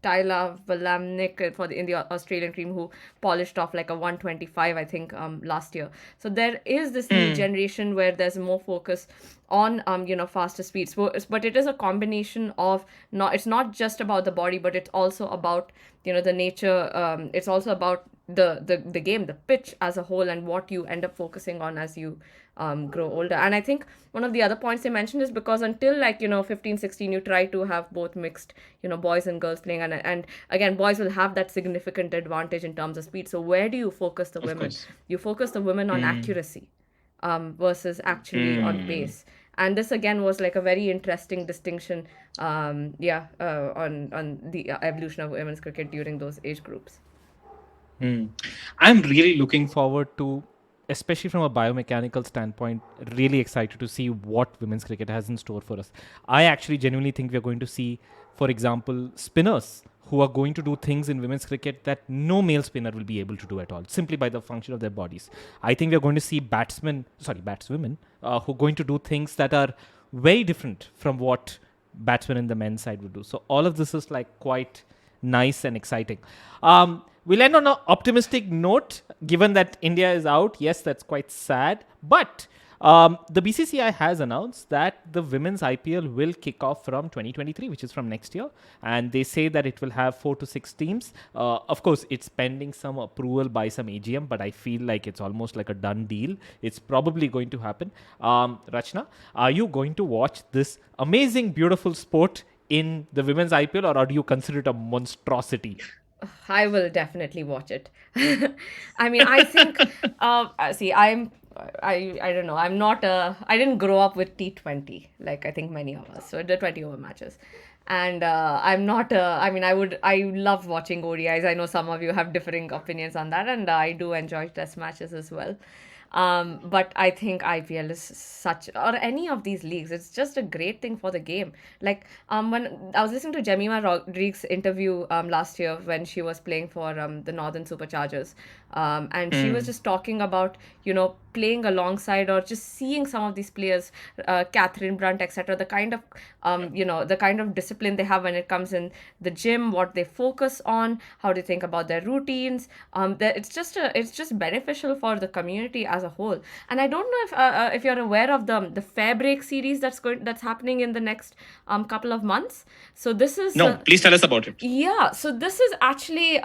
Tyler Valamnik in the Australian team, who polished off like a 125, I think, last year. So there is this new generation where there's more focus on faster speeds. But it is a combination of it's not just about the body, but it's also about the nature. It's also about the game, the pitch as a whole, and what you end up focusing on as you grow older. And I think one of the other points they mentioned is because until 15, 16, you try to have both mixed boys and girls playing, and again, boys will have that significant advantage in terms of speed. So where do you focus the women? You focus the women on accuracy versus actually on pace. And this again was like a very interesting distinction on the evolution of women's cricket during those age groups. I'm really looking Forward to, especially from a biomechanical standpoint, really excited to see what women's cricket has in store for us. I actually genuinely think we're going to see, for example, spinners who are going to do things in women's cricket that no male spinner will be able to do at all, simply by the function of their bodies. I think we're going to see batswomen who are going to do things that are very different from what batsmen in the men's side would do. So all of this is like quite nice and exciting. We'll end on an optimistic note, given that India is out. Yes, that's quite sad. But the BCCI has announced that the women's IPL will kick off from 2023, which is from next year. And they say that it will have 4 to 6 teams. Of course, it's pending some approval by some AGM, but I feel like it's almost like a done deal. It's probably going to happen. Rachana, are you going to watch this amazing, beautiful sport in the women's IPL, or do you consider it a monstrosity? I will definitely watch it. I mean, I think, I don't know. I didn't grow up with T20, like I think many of us. So the 20 over matches. And I'm not, I love watching ODIs. I know some of you have differing opinions on that, and I do enjoy test matches as well. But I think IPL is or any of these leagues, it's just a great thing for the game. Like when I was listening to Jemima Rodriguez's interview last year when she was playing for the Northern Superchargers, and she was just talking about playing alongside or just seeing some of these players, Catherine Brunt, etc. The kind of the kind of discipline they have when it comes in the gym, what they focus on, how they think about their routines. It's just beneficial for the community as a whole. And I don't know if you're aware of the Fair Break series that's happening in the next couple of months. So this is please tell us about it. Yeah, so this is actually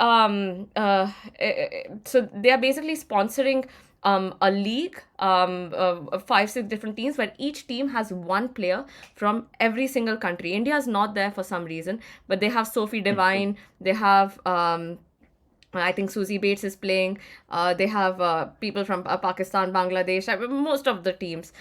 so they are basically sponsoring a league, 5-6 different teams where each team has one player from every single country. India is not there for some reason, but they have Sophie Devine, they have I think Susie Bates is playing. They have people from Pakistan, Bangladesh, most of the teams.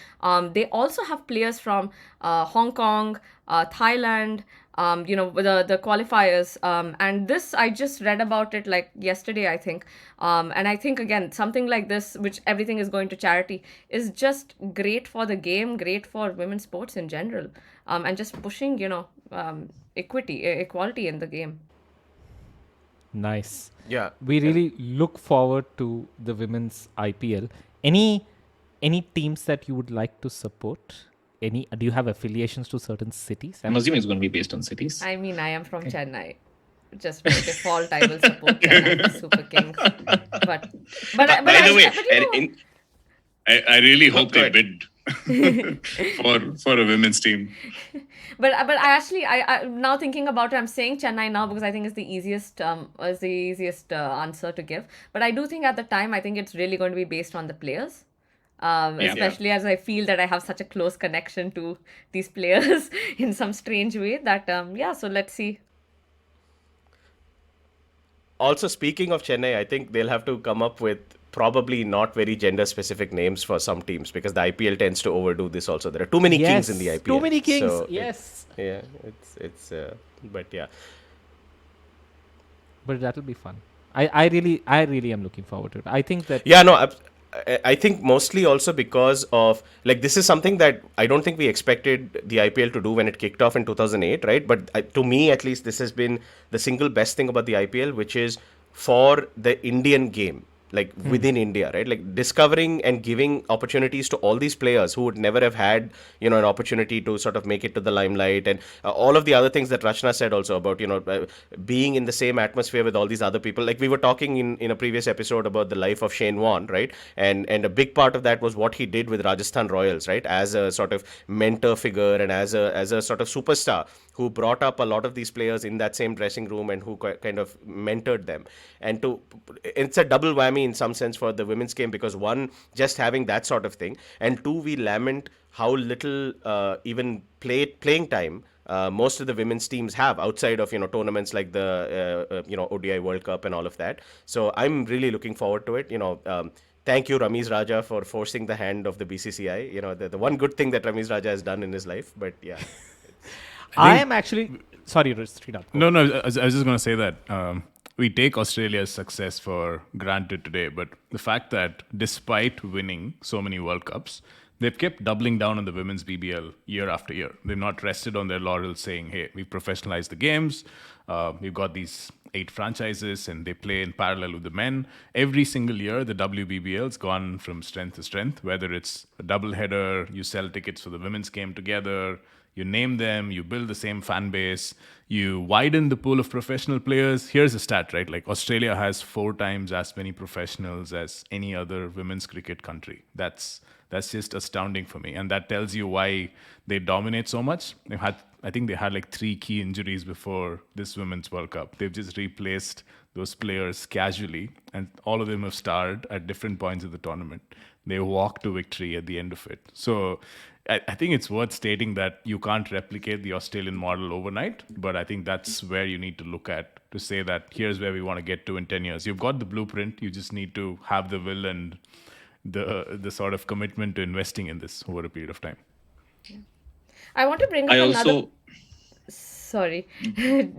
They also have players from Hong Kong, Thailand, the qualifiers. And this, I just read about it like yesterday, I think. And I think, again, something like this, which everything is going to charity, is just great for the game, great for women's sports in general, and just pushing, equality in the game. Nice. Yeah. We really look forward to the women's IPL. Any teams that you would like to support? Do you have affiliations to certain cities? I'm assuming it's going to be based on cities. I mean, I am from Chennai. Just by default, I will support Chennai Super Kings. But By the way, but you know, I really hope go they ahead. bid for a women's team. but I actually I now thinking about it, I'm saying Chennai now because I think it's the easiest answer to give. But I do think at the time, I think it's really going to be based on the players. Especially as I feel that I have such a close connection to these players in some strange way that so let's see. Also, speaking of Chennai, I think they'll have to come up with probably not very gender specific names for some teams because the IPL tends to overdo this also. There are too many kings in the IPL. Too many kings. So Yes. it's but yeah. But that'll be fun. I really am looking forward to it. I think that Yeah, no, I think mostly also because of like this is something that I don't think we expected the IPL to do when it kicked off in 2008, right? But to me, at least, this has been the single best thing about the IPL, which is for the Indian game, like within India, right? Like discovering and giving opportunities to all these players who would never have had, an opportunity to sort of make it to the limelight, and all of the other things that Rachana said also about, being in the same atmosphere with all these other people. Like we were talking in a previous episode about the life of Shane Warne, right? And a big part of that was what he did with Rajasthan Royals, right? As a sort of mentor figure and as a sort of superstar who brought up a lot of these players in that same dressing room and who kind of mentored them. And it's a double whammy in some sense for the women's game because one, just having that sort of thing, and two, we lament how little even playing time most of the women's teams have outside of tournaments like the ODI World Cup and all of that. So I'm really looking forward to it. Thank you, Ramiz Raja, for forcing the hand of the BCCI. The one good thing that Ramiz Raja has done in his life. But yeah. I am actually sorry, Srinath. No, I was just going to say that we take Australia's success for granted today, but the fact that despite winning so many World Cups, they've kept doubling down on the women's BBL year after year. They've not rested on their laurels saying, hey, we've professionalized the games, we've got these 8 franchises, and they play in parallel with the men. Every single year, the WBBL's gone from strength to strength, whether it's a double header, you sell tickets for the women's game together, you name them, you build the same fan base, you widen the pool of professional players. Here's a stat, right? Like Australia has 4 times as many professionals as any other women's cricket country. That's just astounding for me. And that tells you why they dominate so much. I think they had like 3 key injuries before this Women's World Cup. They've just replaced those players casually, and all of them have starred at different points of the tournament. They walk to victory at the end of it. So I think it's worth stating that you can't replicate the Australian model overnight, but I think that's where you need to look at to say that here's where we want to get to in 10 years. You've got the blueprint. You just need to have the will and the sort of commitment to investing in this over a period of time. I want to bring up another. Sorry,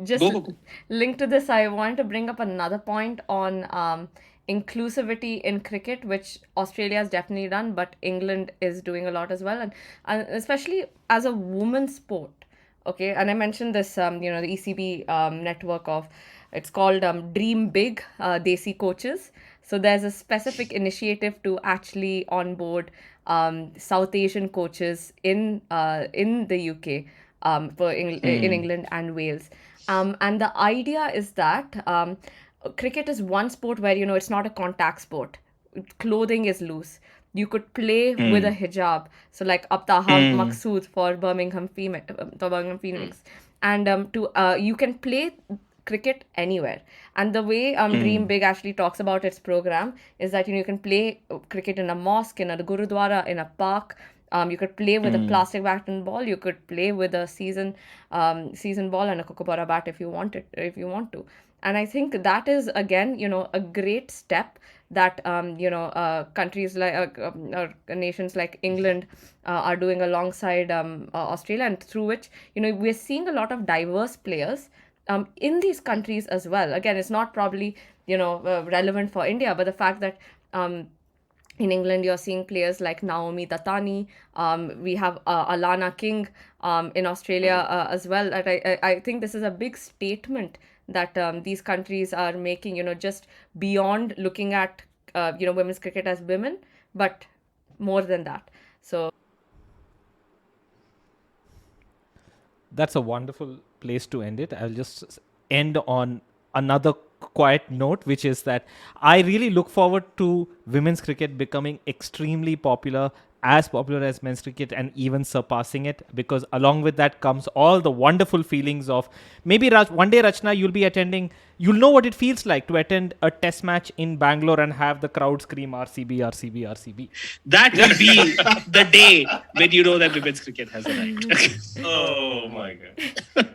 just Go. linked to this, I want to bring up another point on inclusivity in cricket, which Australia has definitely done, but England is doing a lot as well, and especially as a women's sport. Okay, and I mentioned this, the ECB network of, it's called Dream Big Desi Coaches. So there's a specific initiative to actually onboard South Asian coaches in the UK, in England and Wales. And the idea is that cricket is one sport where, it's not a contact sport. Clothing is loose. You could play with a hijab. So like Abtaha Maqsood for Birmingham Phoenix. And you can play cricket anywhere. And the way Dream Big actually talks about its program is that you can play cricket in a mosque, in a gurudwara, in a park. You could play with a plastic bat and ball. You could play with a season ball and a kookaburra bat if you want to. And I think that is again, a great step that countries like nations like England are doing alongside Australia, and through which we're seeing a lot of diverse players in these countries as well. Again, it's not probably relevant for India, but the fact that in England, you're seeing players like Naomi Tatani. We have Alana King in Australia as well. And I think this is a big statement that these countries are making, just beyond looking at, women's cricket as women, but more than that. So that's a wonderful place to end it. I'll just end on another quiet note, which is that I really look forward to women's cricket becoming extremely popular, as popular as men's cricket, and even surpassing it, because along with that comes all the wonderful feelings of maybe one day, Rachana, you'll know what it feels like to attend a test match in Bangalore and have the crowd scream RCB, RCB, RCB. That will be the day when you know that women's cricket has arrived. Oh my God.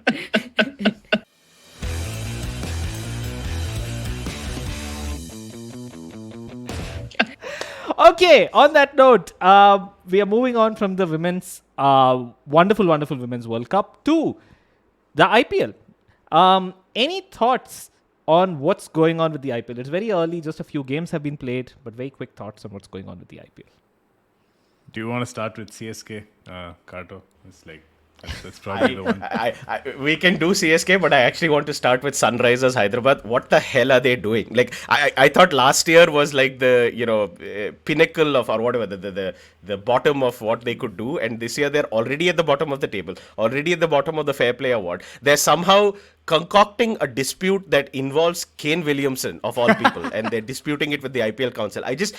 Okay, on that note, we are moving on from the women's wonderful women's World Cup to the IPL. Any thoughts on what's going on with the IPL? It's very early, just a few games have been played, but very quick thoughts on what's going on with the IPL. Do you want to start with CSK, Kato? It's like that's probably the one. We can do CSK, but I actually want to start with Sunrisers Hyderabad. What the hell are they doing? Like, I thought last year was like the pinnacle of, or whatever, the bottom of what they could do, and this year they're already at the bottom of the table, already at the bottom of the Fair Play Award. They're somehow concocting a dispute that involves Kane Williamson of all people, and they're disputing it with the IPL Council. I just,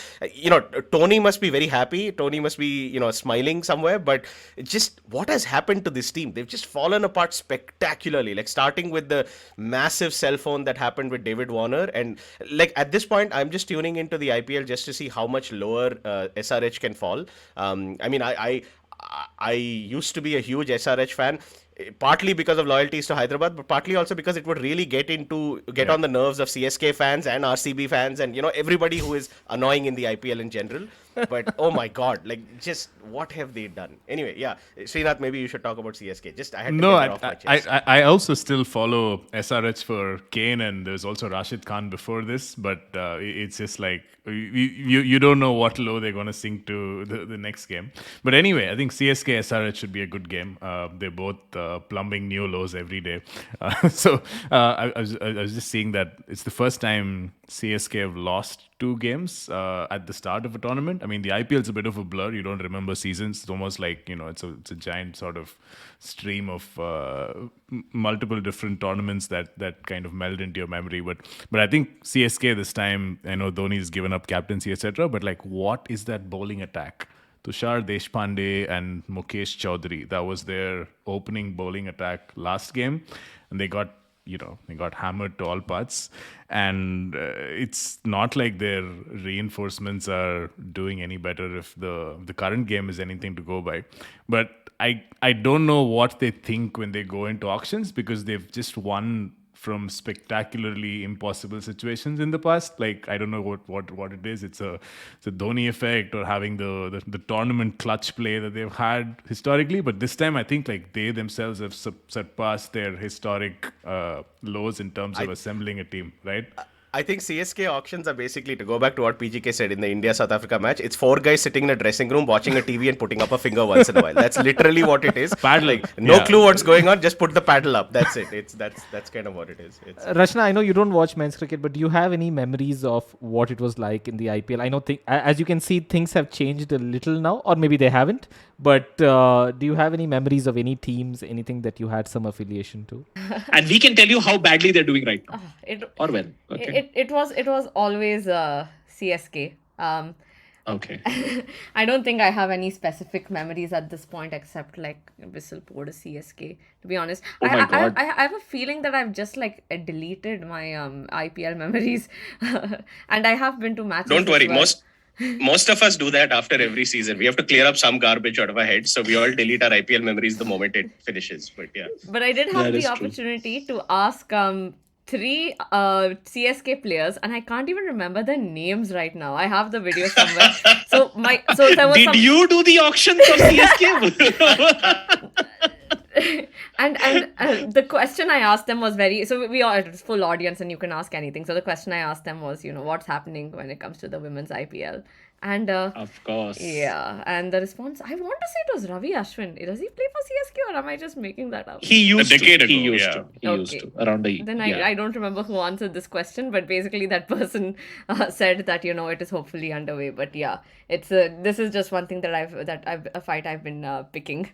Tony must be very happy. Tony must be, smiling somewhere, but just what has happened to this team? They've just fallen apart spectacularly, like starting with the massive cell phone that happened with David Warner. And like at this point, I'm just tuning into the IPL just to see how much lower SRH can fall. I used to be a huge SRH fan, partly because of loyalties to Hyderabad, but partly also because it would really get on the nerves of CSK fans and RCB fans and everybody who is annoying in the IPL in general. But oh my God, like just what have they done? Anyway, yeah, Srinath, maybe you should talk about CSK. Just I had to get it off my chest. I also still follow SRH for Kane, and there's also Rashid Khan before this, but it's just like you don't know what low they're going to sink to the next game. But anyway, I think CSK SRH should be a good game. They're both plumbing new lows every day. So I was just seeing that it's the first time CSK have lost 2 games at the start of a tournament. I mean, the IPL is a bit of a blur. You don't remember seasons. It's almost like, it's a giant sort of stream of multiple different tournaments that kind of meld into your memory. But I think CSK this time, I know Dhoni's given up captaincy, etc. But like, what is that bowling attack? Tushar Deshpande and Mukesh Chaudhary. That was their opening bowling attack last game, and they got hammered to all parts. And it's not like their reinforcements are doing any better if the current game is anything to go by. But I don't know what they think when they go into auctions, because they've just won from spectacularly impossible situations in the past. Like, I don't know what it is. It's a Dhoni effect, or having the tournament clutch play that they've had historically. But this time, I think like they themselves have surpassed their historic lows in terms of assembling a team, right? I think CSK auctions are basically, to go back to what PGK said in the India-South Africa match, it's 4 guys sitting in a dressing room watching a TV and putting up a finger once in a while. That's literally what it is. Paddling. No clue what's going on, just put the paddle up. That's it. That's kind of what it is. Rachana, I know you don't watch men's cricket, but do you have any memories of what it was like in the IPL? I know, as you can see, things have changed a little now, or maybe they haven't. But do you have any memories of any teams, anything that you had some affiliation to? And we can tell you how badly they're doing right now. Or well. Okay. It was always CSK. Okay. I don't think I have any specific memories at this point except like whistle poured a CSK. To be honest, Oh my God. I have a feeling that I've just like deleted my IPL memories, and I have been to matches. Don't worry, as well. most of us do that after every season. We have to clear up some garbage out of our heads, so we all delete our IPL memories the moment it finishes. But yeah, But I did have That the is true. opportunity to ask three CSK players, and I can't even remember their names right now. I have the video somewhere. So there was Did some. you do the auction for CSK? And the question I asked them was very, so we are it's full audience and you can ask anything. So the question I asked them was, what's happening when it comes to the women's IPL, and Of course. yeah, and the response, I want to say it was Ravi Ashwin. Does he play for CSK or am I just making that up? He used A decade to. He ago, used yeah. to. He used Okay. to. Around the Then yeah. I don't remember who answered this question, but basically that person said that it is hopefully underway. But yeah, it's this is just one thing that a fight I've been picking.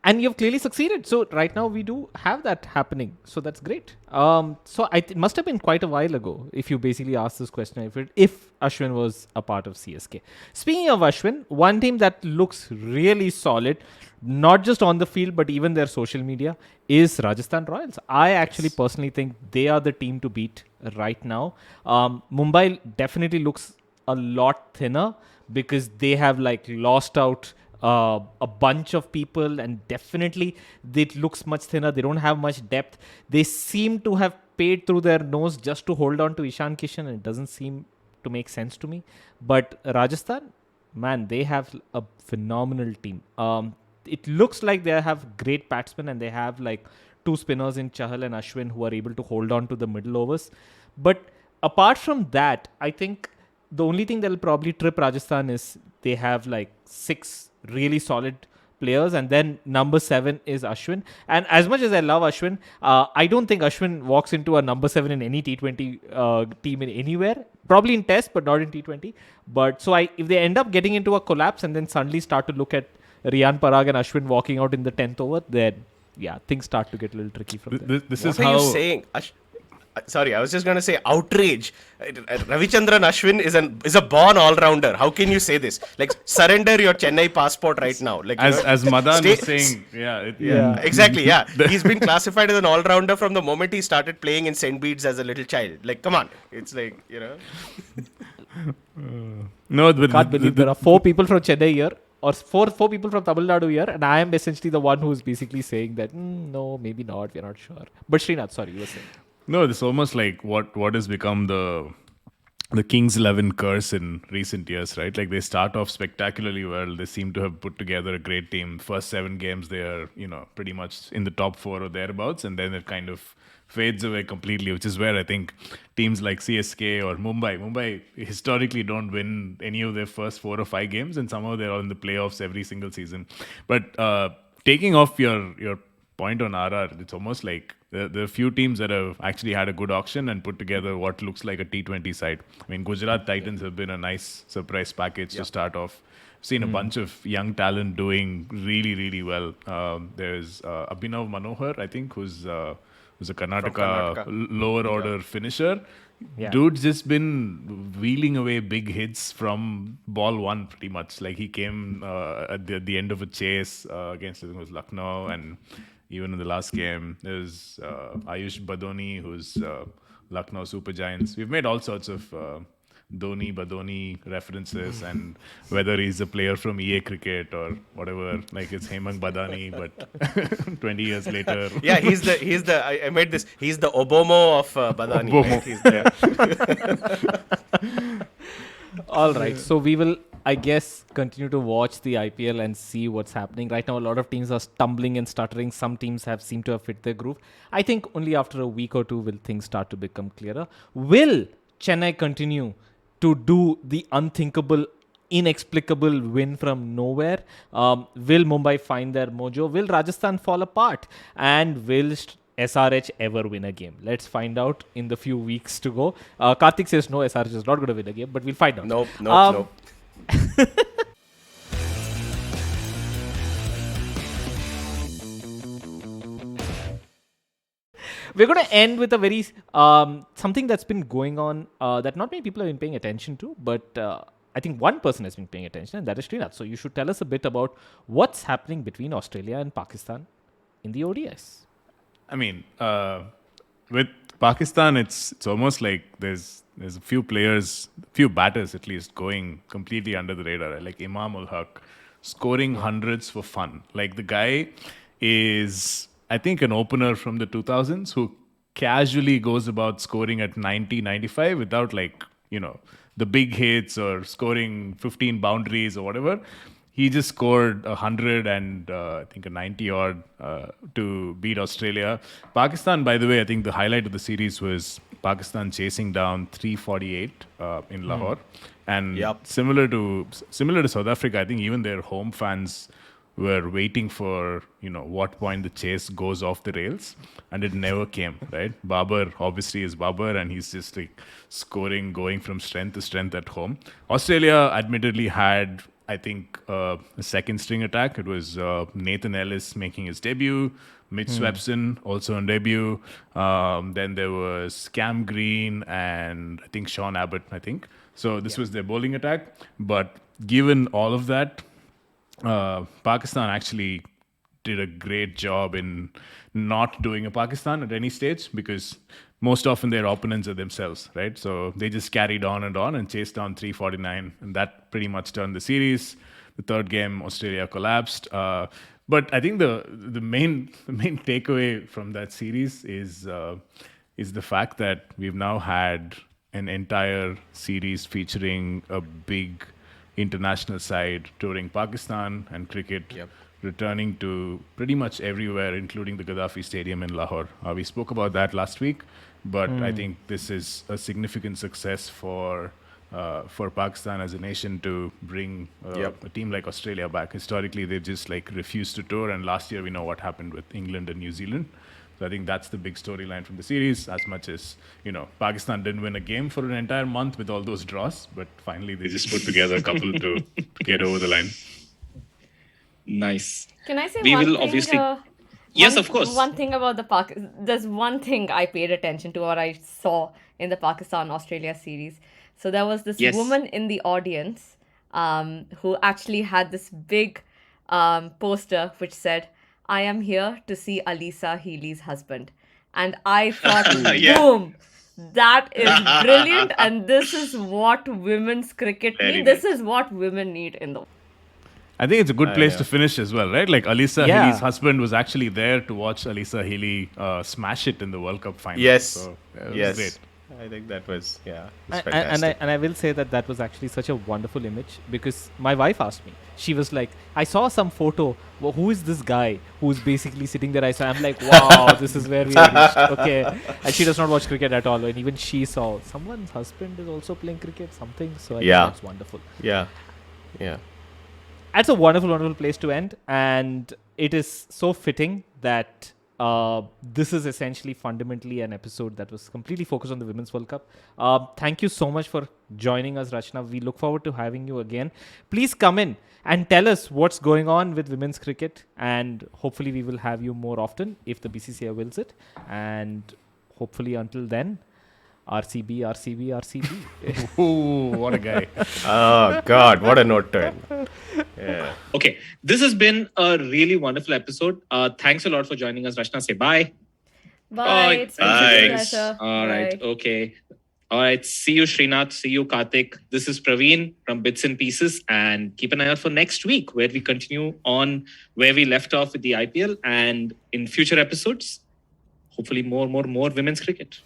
And you've clearly succeeded. So right now we do have that happening. So that's great. So it must have been quite a while ago if you basically asked this question if Ashwin was a part of CSK. Speaking of Ashwin, one team that looks really solid, not just on the field but even their social media, is Rajasthan Royals. I actually personally think they are the team to beat right now. Mumbai definitely looks a lot thinner because they have lost out a bunch of people, and definitely it looks much thinner. They don't have much depth. They seem to have paid through their nose just to hold on to Ishan Kishan, and it doesn't seem to make sense to me. But Rajasthan, man, they have a phenomenal team. It looks like they have great batsmen, and they have two spinners in Chahal and Ashwin who are able to hold on to the middle overs. But apart from that, I think the only thing that will probably trip Rajasthan is they have 6 really solid players, and then number 7 is Ashwin. And as much as I love Ashwin, I don't think Ashwin walks into a number 7 in any T20 team in anywhere. Probably in Test, but not in T20. But so if they end up getting into a collapse and then suddenly start to look at Riyan Parag and Ashwin walking out in the 10th over, then yeah, things start to get a little tricky from there. This what is are how. you saying? Sorry, I was just going to say outrage. Ravichandran Ashwin is a born all-rounder. How can you say this? Surrender your Chennai passport right now. As Madan was saying, yeah. Exactly, yeah. He's been classified as an all-rounder from the moment he started playing in St. Bede's as a little child. Come on. It's No, but Can't believe there are 4 people from Chennai here, or four people from Tamil Nadu here, and I am essentially the one who's basically saying that no, maybe not, we're not sure. But Srinath, sorry, you were saying. No, it's almost like what has become the Kings 11 curse in recent years, right? They start off spectacularly well. They seem to have put together a great team. First 7 games, they are pretty much in the top 4 or thereabouts, and then it kind of fades away completely, which is where I think teams like CSK or Mumbai historically don't win any of their first 4 or 5 games, and somehow they're all in the playoffs every single season. But taking off your point on RR, it's almost like there are a few teams that have actually had a good auction and put together what looks like a T20 side. I mean, Gujarat Titans have been a nice surprise package to start off. Seen a bunch of young talent doing really, really well. There's Abhinav Manohar, I think, who's a Karnataka lower order finisher. Yeah. Dude's just been wheeling away big hits from ball 1 pretty much. He came at the end of a chase against, I think it was Lucknow, and even in the last game, there's Ayush Badoni, who's Lucknow Super Giants. We've made all sorts of Badoni references, and whether he's a player from EA Cricket or whatever, it's Hemang Badani, but 20 years later. Yeah, he's the I made this. He's the Obomo of Badani. Obomo. Right? He's All right, so we will, I guess, continue to watch the IPL and see what's happening. Right now, a lot of teams are stumbling and stuttering. Some teams seem to have fit their groove. I think only after a week or two will things start to become clearer. Will Chennai continue to do the unthinkable, inexplicable win from nowhere? Will Mumbai find their mojo? Will Rajasthan fall apart? And will SRH ever win a game? Let's find out in the few weeks to go. Karthik says no, SRH is not going to win a game, but we'll find out. Nope. We're going to end with a very something that's been going on that not many people have been paying attention to, but I think one person has been paying attention, and that is Srinath. So you should tell us a bit about what's happening between Australia and Pakistan in the ODIs. I mean, with Pakistan, it's almost like there's a few players, few batters at least, going completely under the radar. Like Imam ul Haq, scoring hundreds for fun. Like the guy is, I think, an opener from the 2000s who casually goes about scoring at 90, 95 without the big hits or scoring 15 boundaries or whatever. He just scored 100 and I think a 90 odd to beat Australia. Pakistan, by the way, I think the highlight of the series was Pakistan chasing down 348 in Lahore. And similar to South Africa, I think even their home fans were waiting for what point the chase goes off the rails, and it never came. Right, Babar obviously is Babar, and he's just like scoring, going from strength to strength at home. Australia admittedly had, I think, a second string attack. It was Nathan Ellis making his debut, Mitch Swepson also on debut. Then there was Cam Green and I think Sean Abbott, So this was their bowling attack. But given all of that, Pakistan actually did a great job in not doing a Pakistan at any stage, because most often their opponents are themselves, right? So they just carried on and chased down 349, and that pretty much turned the series. The third game, Australia collapsed. But I think the main takeaway from that series is the fact that we've now had an entire series featuring a big international side touring Pakistan, and cricket returning to pretty much everywhere, including the Gaddafi Stadium in Lahore. We spoke about that last week, but I think this is a significant success for Pakistan as a nation to bring a team like Australia back. Historically, they just refused to tour, and last year we know what happened with England and New Zealand. So I think that's the big storyline from the series, as much as, Pakistan didn't win a game for an entire month with all those draws, but finally they just put together a couple to get over the line. Nice. Can I say We one will thing? obviously- Yes, of course. One thing about there's one thing I paid attention to, or I saw in the Pakistan-Australia series. So there was this woman in the audience who actually had this big poster which said, "I am here to see Alyssa Healy's husband." And I thought, boom, that is brilliant. And this is what women's cricket need. This is what women need in the world. I think it's a good place to finish as well, right? Like Alyssa Healy's husband was actually there to watch Alyssa Healy smash it in the World Cup final. Yes. So, it yes. was great. I think that was, fantastic. And I will say that was actually such a wonderful image, because my wife asked me. She was like, I saw some photo. Well, who is this guy who's basically sitting there? I'm like, wow, this is where we are reached. Okay. And she does not watch cricket at all. And even she saw someone's husband is also playing cricket, something. So I think that's wonderful. Yeah. That's a wonderful, wonderful place to end. And it is so fitting that this is essentially fundamentally an episode that was completely focused on the Women's World Cup. Thank you so much for joining us, Rachana. We look forward to having you again. Please come in and tell us what's going on with women's cricket, and hopefully we will have you more often if the BCCI wills it. And hopefully until then, RCB. Ooh, what a guy. Oh, God, what a note turn. Yeah. Okay, this has been a really wonderful episode. Thanks a lot for joining us, Rachana. Say bye. Bye. It's been such a pleasure. All right, Bye. okay. All right, see you, Srinath. See you, Karthik. This is Praveen from Bits and Pieces. And keep an eye out for next week, where we continue on where we left off with the IPL. And in future episodes, hopefully more women's cricket.